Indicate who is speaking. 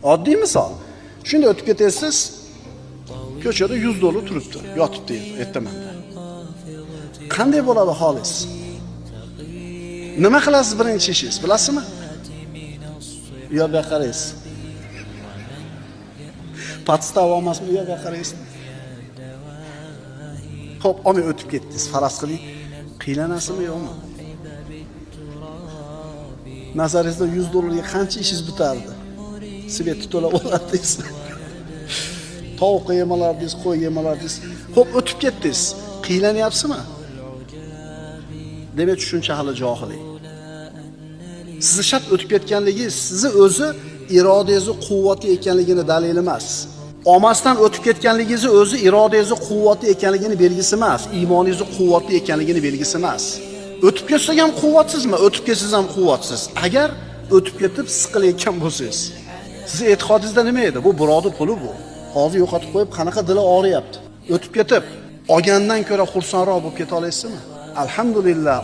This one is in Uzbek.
Speaker 1: Oddiy misol. Shunda o'tib ketasiz, ko'chada $100 turibdi, yotibdi ertamanda. Qanday bo'ladi holingiz? Nima qilasiz birinchi ishingiz, bilasizmi? U yoqqa qaraysiz. Podstava olmasmi, u yoqqa qaraysiz. Xo'p, olmay o'tib ketdingiz. Faraz qiling, qiylanasizmi yo'qmi? Nazaringizda $100 ga qancha ishingiz bitardi? Svetni to'lab oladingiz. Tovuq yemalardingiz, qo'y yemalardingiz. Xo'p, o'tib ketdingiz. Qiylanyapsizmi? Demak, tushuncha hali johillik. Sizni shart o'tib ketganligingiz sizni o'zi irodangizni quvvatli ekanligini dalili emas. Olmasdan o'tib ketganligingizni o'zi irodangizni quvvatli ekanligini belgisi emas, iymoningizni quvvatli ekanligini belgisi emas. O'tib ketsangiz ham quvvatsizmi? O'tib ketsangiz ham quvvatsiz. Agar o'tib ketib siqilayotgan bo'lsangiz, siz e'tiqodingizda nima edi? Bu birodar puli bu. Hozir yo'qotib qo'yib, qanaqa dili og'riyapti. O'tib ketib, olgandan ko'ra xursandroq bo'lib keta olasizmi? Alhamdulillah.